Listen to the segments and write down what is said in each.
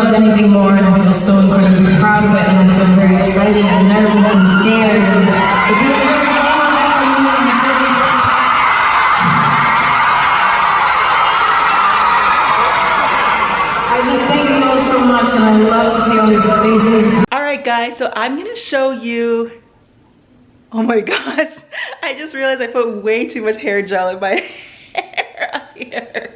of anything more, and I feel so incredibly proud of it, and I feel very excited and nervous and scared, and it feels very normal for me, and I feel like I just thank you all so much, and I love to see all these faces. All right, guys, so I'm gonna show you. Oh my gosh, I just realized I put way too much hair gel in my hair up here.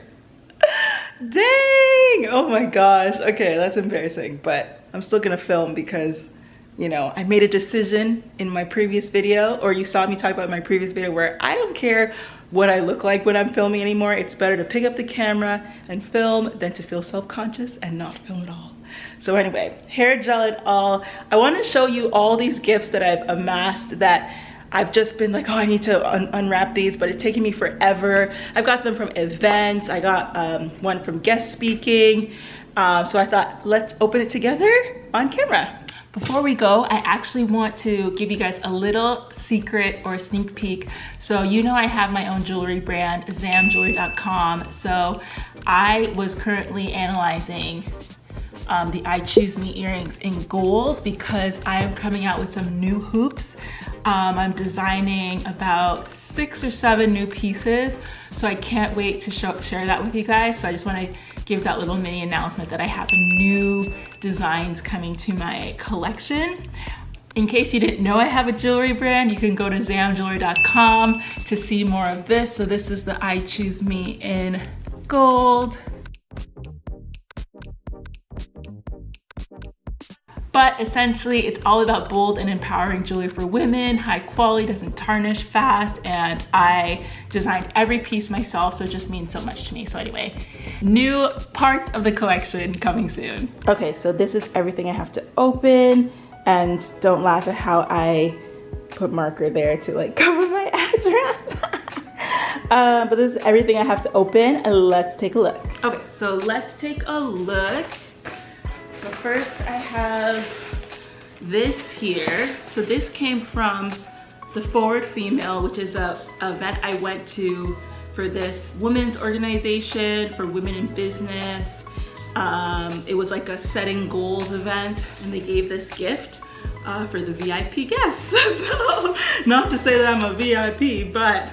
Dang, oh my gosh. Okay, that's embarrassing, but I'm still gonna film because, you know, I made a decision in my previous video, or you saw me talk about my previous video, where I don't care what I look like when I'm filming anymore. It's better to pick up the camera and film than to feel self-conscious and not film at all. So anyway, hair gel and all, I want to show you all these gifts that I've amassed that I've just been like, oh, I need to unwrap these, but it's taking me forever. I've got them from events. I got one from guest speaking. So I thought, let's open it together on camera. Before we go, I actually want to give you guys a little secret or sneak peek. So you know I have my own jewelry brand, zamjewelry.com. So I was currently analyzing the I Choose Me earrings in gold because I am coming out with some new hoops. I'm designing about 6 or 7 new pieces, so I can't wait to share that with you guys. So I just want to give that little mini announcement that I have new designs coming to my collection. In case you didn't know I have a jewelry brand, you can go to zamjewelry.com to see more of this. So this is the I Choose Me in gold. But essentially, it's all about bold and empowering jewelry for women, high quality, doesn't tarnish fast, and I designed every piece myself, so it just means so much to me. So anyway, new parts of the collection coming soon. Okay, so this is everything I have to open, and don't laugh at how I put marker there to like cover my address. But this is everything I have to open, and let's take a look. Okay, so let's take a look. So first I have this here. So this came from the Forward Female, which is a event I went to for this women's organization for women in business. It was like a setting goals event, and they gave this gift for the VIP guests. So not to say that I'm a VIP, but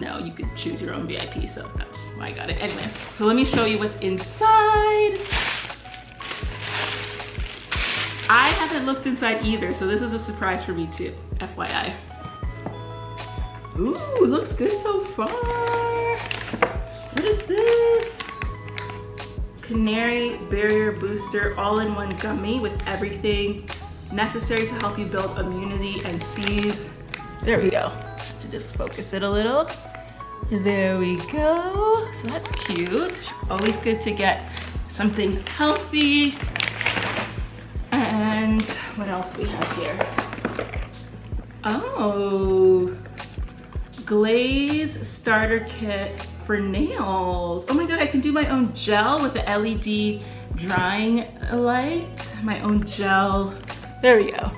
no, you could choose your own VIP, so that's why I got it. Anyway, so let me show you what's inside. I haven't looked inside either, so this is a surprise for me too, FYI. Ooh, looks good so far. What is this? Canary Barrier Booster all-in-one gummy with everything necessary to help you build immunity and seize. There we go. Have to just focus it a little. There we go. So that's cute. Always good to get something healthy. And what else do we have here? Oh, glaze starter kit for nails. Oh my god, I can do my own gel with the LED drying light. My own gel. There we go.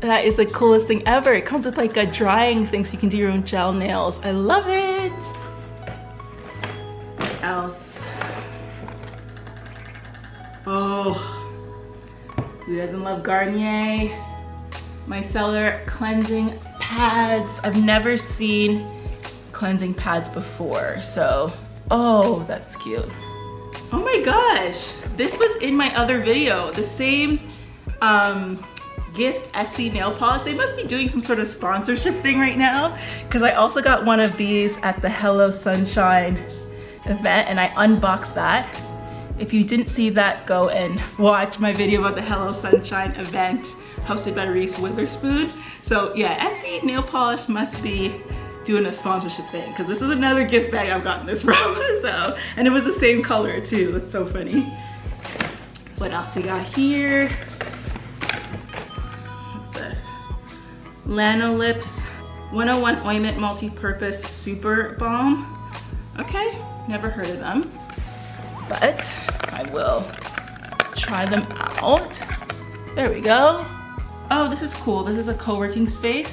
That is the coolest thing ever. It comes with like a drying thing so you can do your own gel nails. I love it. What else? Oh. Who doesn't love Garnier? Micellar cleansing pads. I've never seen cleansing pads before, so, oh, that's cute. Oh my gosh, this was in my other video. The same gift, SC nail polish. They must be doing some sort of sponsorship thing right now, because I also got one of these at the Hello Sunshine event, and I unboxed that. If you didn't see that, go and watch my video about the Hello Sunshine event hosted by Reese Witherspoon. So yeah, SC nail polish must be doing a sponsorship thing, because this is another gift bag I've gotten this from. So, and it was the same color too. It's so funny. What else we got here? What's this? Lanolips 101 Ointment Multi-Purpose Super Balm. Okay, never heard of them, but I will try them out. There we go. Oh, this is cool. This is a co-working space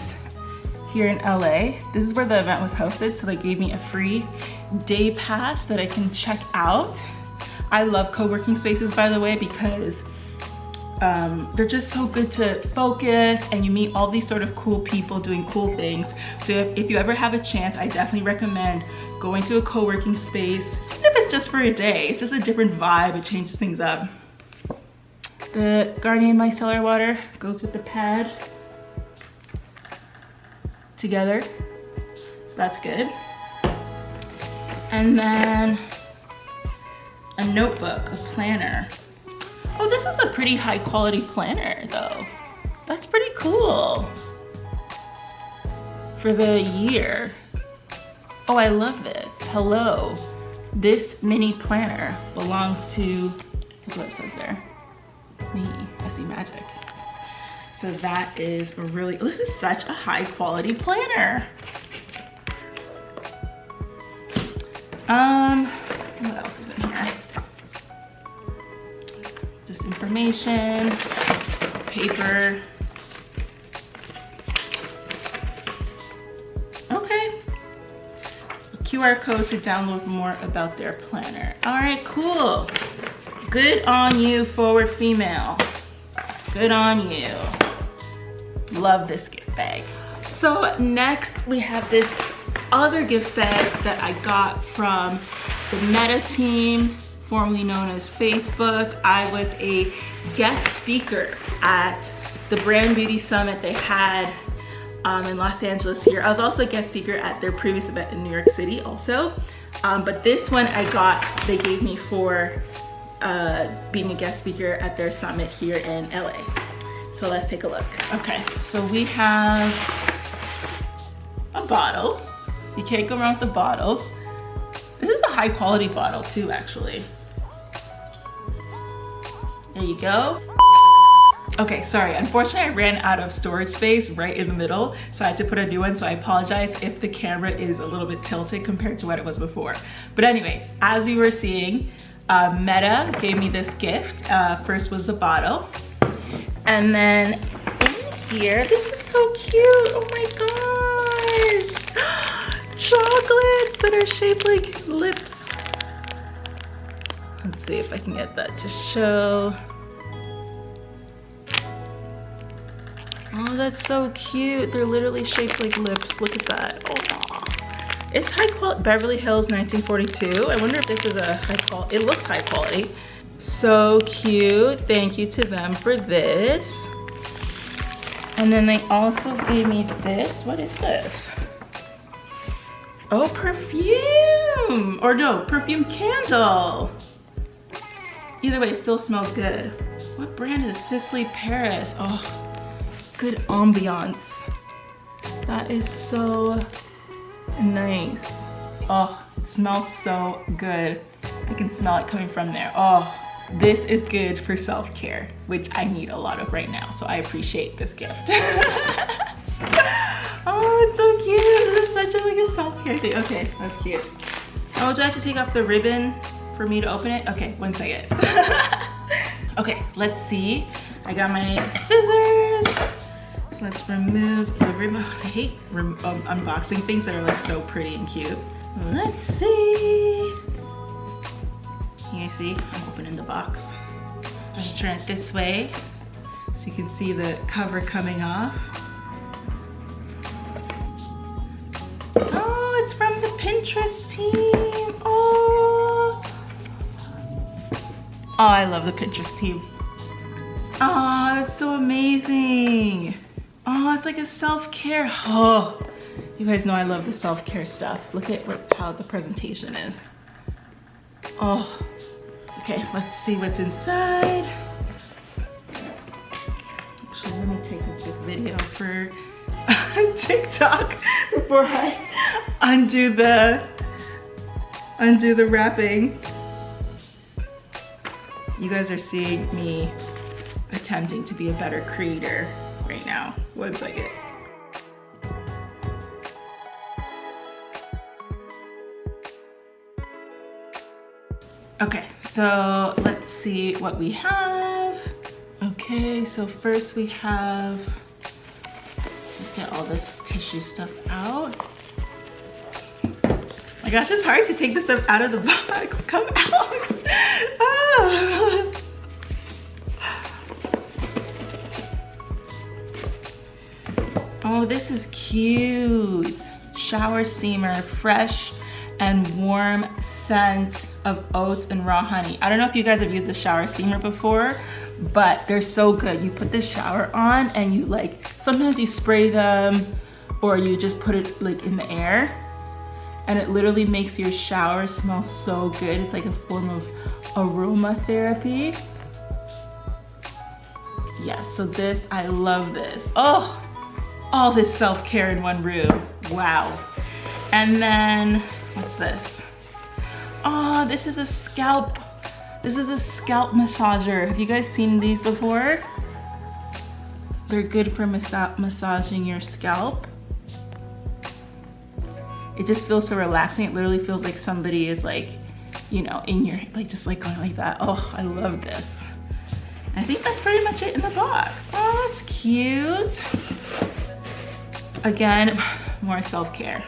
here in LA. This is where the event was hosted, so they gave me a free day pass that I can check out. I love co-working spaces, by the way, because they're just so good to focus and you meet all these sort of cool people doing cool things. So if you ever have a chance, I definitely recommend going to a co-working space. Even if it's just for a day, it's just a different vibe, it changes things up. The Guardian Micellar water goes with the pad together, so that's good. And then a notebook, a planner. Oh, this is a pretty high quality planner though. That's pretty cool for the year. Oh, I love this. Hello. This mini planner belongs to, that's what it says there, me, I see magic. So that is a really, this is such a high quality planner. What else is in here? Just information, paper. Okay. A QR code to download more about their planner. All right, cool. Good on you, forward female. Good on you. Love this gift bag. So next we have this other gift bag that I got from the Meta team, formerly known as Facebook. I was a guest speaker at the Brand Beauty Summit they had in Los Angeles here. I was also a guest speaker at their previous event in New York City also. But this one I got, they gave me for being a guest speaker at their summit here in LA. So let's take a look. Okay, so we have a bottle. You can't go wrong with the bottles. This is a high quality bottle too, actually. There you go. Okay, sorry, unfortunately I ran out of storage space right in the middle, so I had to put a new one, so I apologize if the camera is a little bit tilted compared to what it was before. But anyway, as we were seeing, Meta gave me this gift. First was the bottle, and then in here, this is so cute, oh my gosh! Chocolates that are shaped like lips. Let's see if I can get that to show. Oh, that's so cute. They're literally shaped like lips. Look at that. Oh, it's high quality. Beverly Hills 1942. I wonder if this is a high quality. It looks high quality. So cute. Thank you to them for this. And then they also gave me this. What is this? Oh, perfume. Or no, perfume candle. Either way, it still smells good. What brand is Sisley Paris? Oh, good ambiance. That is so nice. Oh, it smells so good. I can smell it coming from there. Oh, this is good for self-care, which I need a lot of right now, so I appreciate this gift. Oh, it's so cute. This is such a self-care thing. Okay, that's cute. Oh, do I have to take off the ribbon for me to open it? Okay, one second. Okay, let's see. I got my scissors. So let's remove the ribbon. I hate unboxing things that are like so pretty and cute. Let's see. Can you guys see? I'm opening the box. I'll just turn it this way so you can see the cover coming off. Oh, it's from the Pinterest team. Oh, I love the Pinterest team. Oh, that's so amazing. Oh, it's like a self-care. Oh, you guys know I love the self-care stuff. Look at how the presentation is. Oh, okay, let's see what's inside. Actually, let me take a good video for TikTok before I undo the wrapping. You guys are seeing me attempting to be a better creator right now. One second. Okay, so let's see what we have. Okay, so first we have, let's get all this tissue stuff out. My gosh, it's hard to take this stuff out of the box. Come out. Oh. Oh, this is cute. Shower steamer, fresh and warm scent of oats and raw honey. I don't know if you guys have used the shower steamer before, but they're so good. You put the shower on and you like, sometimes you spray them or you just put it like in the air and it literally makes your shower smell so good. It's like a form of aromatherapy. Yes, so this, I love this. Oh, all this self-care in one room. Wow. And then, what's this? Oh, this is a scalp massager. Have you guys seen these before? They're good for massaging your scalp. It just feels so relaxing. It literally feels like somebody is like, you know, in your, like just like going like that. Oh, I love this. I think that's pretty much it in the box. Oh, that's cute. Again, more self-care.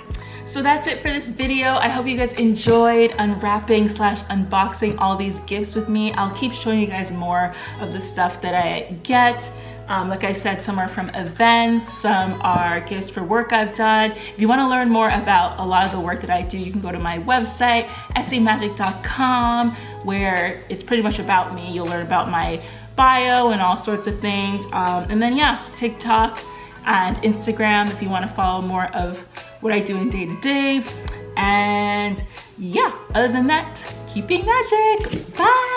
So that's it for this video. I hope you guys enjoyed unwrapping / unboxing all these gifts with me. I'll keep showing you guys more of the stuff that I get. Like I said, some are from events, some are gifts for work I've done. If you want to learn more about a lot of the work that I do, you can go to my website, essaymagic.com, where it's pretty much about me. You'll learn about my bio and all sorts of things. And then yeah, TikTok and Instagram if you want to follow more of what I do in day to day. And yeah, other than that, keep being magic. Bye.